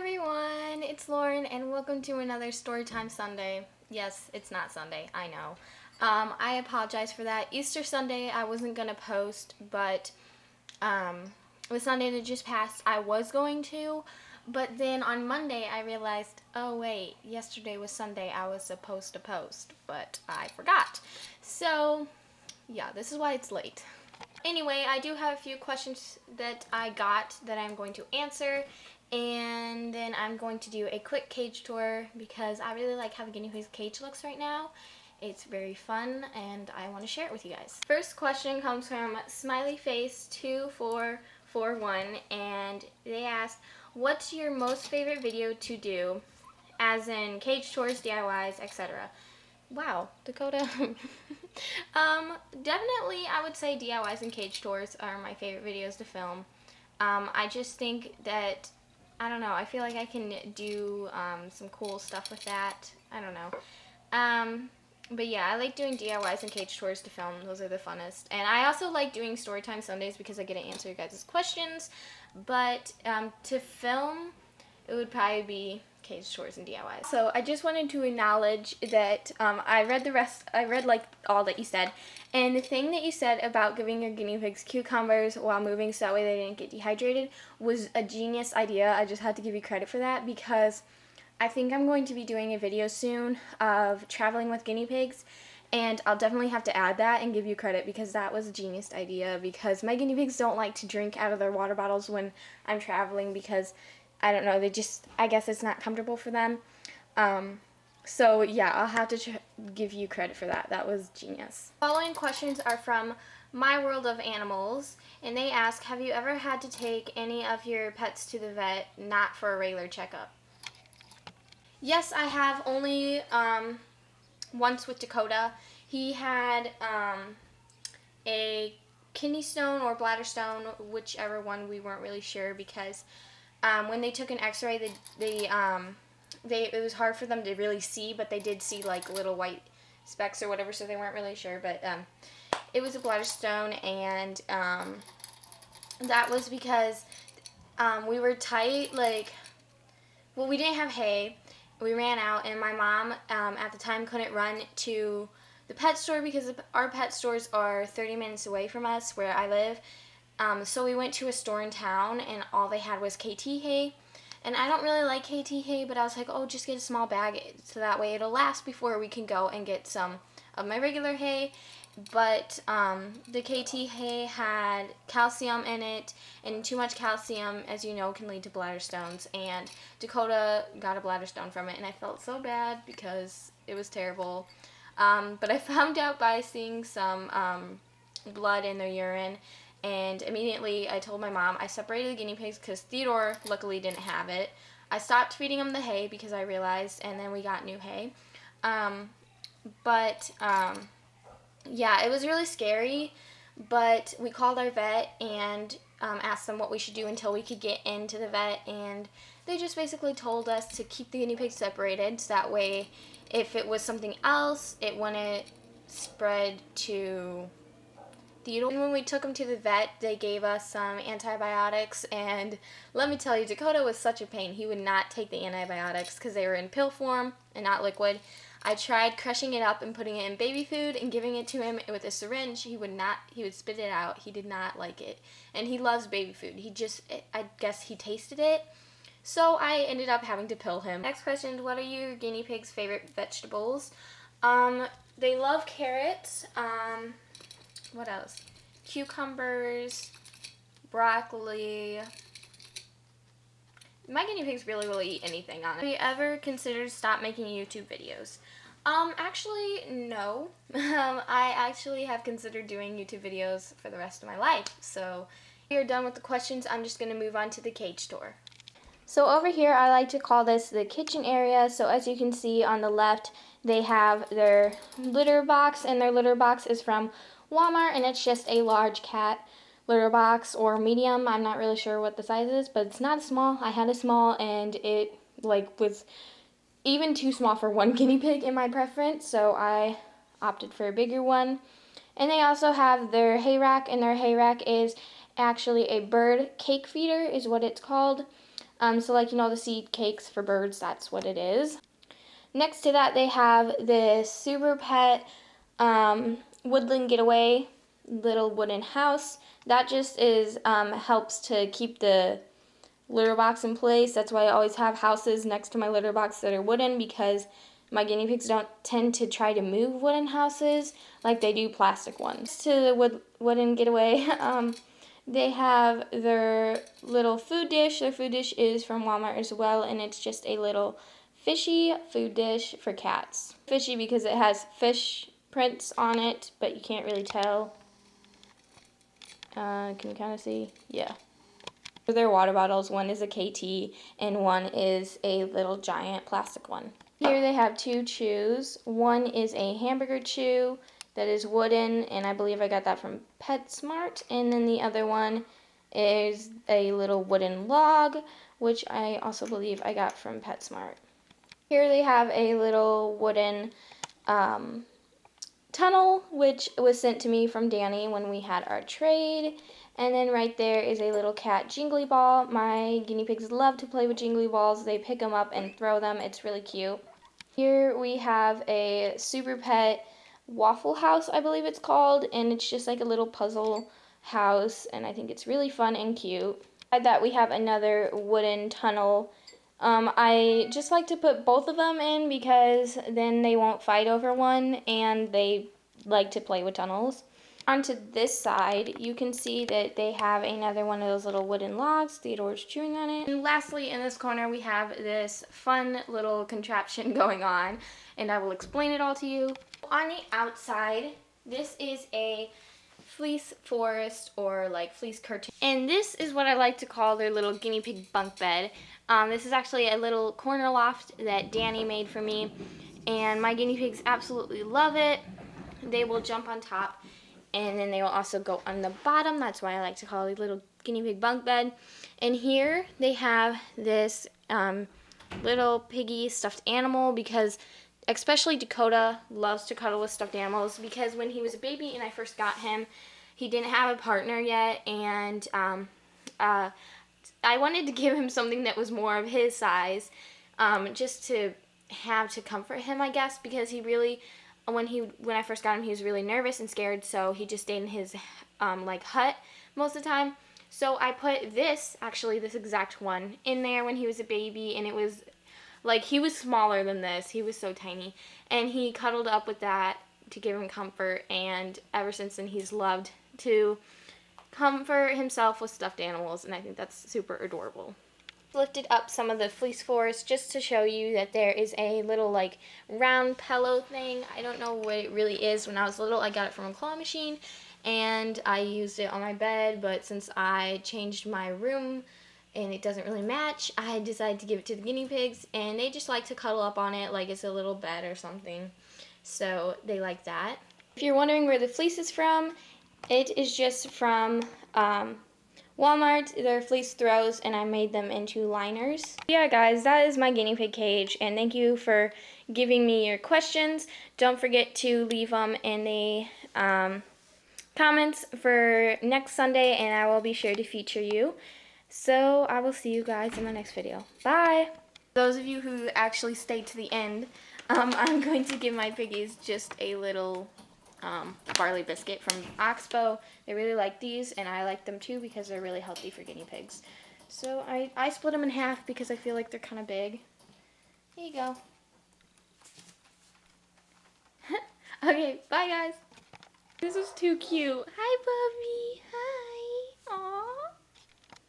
everyone, it's Lauren and welcome to another Storytime Sunday. Yes, it's not Sunday, I know. I apologize for that. Easter Sunday I wasn't going to post, but the Sunday that just passed I was going to, but then on Monday I realized, oh wait, yesterday was Sunday, I was supposed to post, but I forgot. So, yeah, this is why it's late. Anyway, I do have a few questions that I got that I'm going to answer, and then I'm going to do a quick cage tour because I really like how the guinea pig's cage looks right now. It's very fun and I want to share it with you guys. First question comes from smileyface2441, and they asked, what's your most favorite video to do, as in cage tours, DIYs, etc.? Wow, Dakota. Definitely I would say DIYs and cage tours are my favorite videos to film. I just think that, I don't know, I feel like I can do some cool stuff with that. I don't know. But yeah, I like doing DIYs and cage tours to film. Those are the funnest. And I also like doing Storytime Sundays because I get to answer your guys' questions. But to film, it would probably be cage tours and DIYs. So I just wanted to acknowledge that I read like all that you said, and the thing that you said about giving your guinea pigs cucumbers while moving so that way they didn't get dehydrated was a genius idea. I just had to give you credit for that because I think I'm going to be doing a video soon of traveling with guinea pigs, and I'll definitely have to add that and give you credit because that was a genius idea, because my guinea pigs don't like to drink out of their water bottles when I'm traveling because I don't know, I guess it's not comfortable for them. So yeah, I'll have to give you credit for that. That was genius. Following questions are from My World of Animals, and they ask, have you ever had to take any of your pets to the vet not for a regular checkup? Yes, I have, only once with Dakota. He had a kidney stone or bladder stone, whichever one, we weren't really sure, because when they took an x-ray, it was hard for them to really see, but they did see like little white specks or whatever, so they weren't really sure. But it was a bladder stone, and that was because we were tight, we didn't have hay. We ran out, and my mom at the time couldn't run to the pet store because our pet stores are 30 minutes away from us where I live. So we went to a store in town, and all they had was KT hay. And I don't really like KT hay, but I was like, oh, just get a small bag so that way it'll last before we can go and get some of my regular hay. But the KT hay had calcium in it, and too much calcium, as you know, can lead to bladder stones. And Dakota got a bladder stone from it, and I felt so bad because it was terrible. But I found out by seeing some blood in their urine, and immediately I told my mom. I separated the guinea pigs because Theodore luckily didn't have it. I stopped feeding him the hay because I realized, and then we got new hay. Yeah, it was really scary, but we called our vet and asked them what we should do until we could get into the vet, and they just basically told us to keep the guinea pigs separated so that way if it was something else, it wouldn't spread to Theodore. And when we took him to the vet, they gave us some antibiotics, and let me tell you, Dakota was such a pain. He would not take the antibiotics because they were in pill form and not liquid. I tried crushing it up and putting it in baby food and giving it to him with a syringe. He would spit it out. He did not like it. And he loves baby food. I guess he tasted it. So I ended up having to pill him. Next question, what are your guinea pig's favorite vegetables? They love carrots. What else? Cucumbers, broccoli. My guinea pigs really will eat anything on it. Have you ever considered stop making YouTube videos? Actually, no. I actually have considered doing YouTube videos for the rest of my life. So, we are done with the questions. I'm just going to move on to the cage tour. So over here, I like to call this the kitchen area. So as you can see on the left, they have their litter box, and their litter box is from Walmart, and it's just a large cat litter box, or medium. I'm not really sure what the size is, but it's not small. I had a small, and it was even too small for one guinea pig in my preference, so I opted for a bigger one. And they also have their hay rack, and their hay rack is actually a bird cake feeder is what it's called. So like, you know, the seed cakes for birds, that's what it is. Next to that, they have this Super Pet Woodland Getaway little wooden house. That just is helps to keep the litter box in place. That's why I always have houses next to my litter box that are wooden, because my guinea pigs don't tend to try to move wooden houses like they do plastic ones. To the wooden getaway, they have their little food dish. Their food dish is from Walmart as well, and it's just a little fishy food dish for cats. Fishy because it has fish prints on it, but you can't really tell. Can you kind of see? Yeah. For their water bottles, one is a KT and one is a little giant plastic one. Here they have two chews. One is a hamburger chew that is wooden, and I believe I got that from PetSmart. And then the other one is a little wooden log, which I also believe I got from PetSmart. Here they have a little wooden tunnel, which was sent to me from Danny when we had our trade. And then right there is a little cat jingly ball. My guinea pigs love to play with jingly balls. They pick them up and throw them. It's really cute. Here we have a Super Pet Waffle House, I believe it's called, and it's just like a little puzzle house, and I think it's really fun and cute. Beside that, we have another wooden tunnel. I just like to put both of them in because then they won't fight over one, and they like to play with tunnels. Onto this side, you can see that they have another one of those little wooden logs. Theodore's chewing on it. And lastly, in this corner, we have this fun little contraption going on, and I will explain it all to you. On the outside, this is a fleece forest or like fleece curtain. And this is what I like to call their little guinea pig bunk bed. This is actually a little corner loft that Danny made for me, and my guinea pigs absolutely love it. They will jump on top, and then they will also go on the bottom. That's why I like to call it a little guinea pig bunk bed. And here they have this little piggy stuffed animal, because especially Dakota loves to cuddle with stuffed animals, because when he was a baby and I first got him, he didn't have a partner yet, and I wanted to give him something that was more of his size, just to have to comfort him, I guess, because he really, when I first got him, he was really nervous and scared, so he just stayed in his like hut most of the time. So I put this, actually this exact one, in there when he was a baby, and it was like, he was smaller than this. He was so tiny, and he cuddled up with that to give him comfort, and ever since then he's loved to comfort himself with stuffed animals, and I think that's super adorable. Lifted up some of the fleece forest just to show you that there is a little like round pillow thing. I don't know what it really is. When I was little, I got it from a claw machine and I used it on my bed, but since I changed my room and it doesn't really match, I decided to give it to the guinea pigs, and they just like to cuddle up on it like it's a little bed or something, so they like that. If you're wondering where the fleece is from, it is just from Walmart. They're fleece throws, and I made them into liners. Yeah, guys, that is my guinea pig cage, and thank you for giving me your questions. Don't forget to leave them in the comments for next Sunday, and I will be sure to feature you. So I will see you guys in my next video. Bye! Those of you who actually stayed to the end, I'm going to give my piggies just a little barley biscuit from Oxbow. They really like these, and I like them too because they're really healthy for guinea pigs. So I split them in half because I feel like they're kind of big. Here you go. Okay, bye guys. This is too cute. Hi, puppy.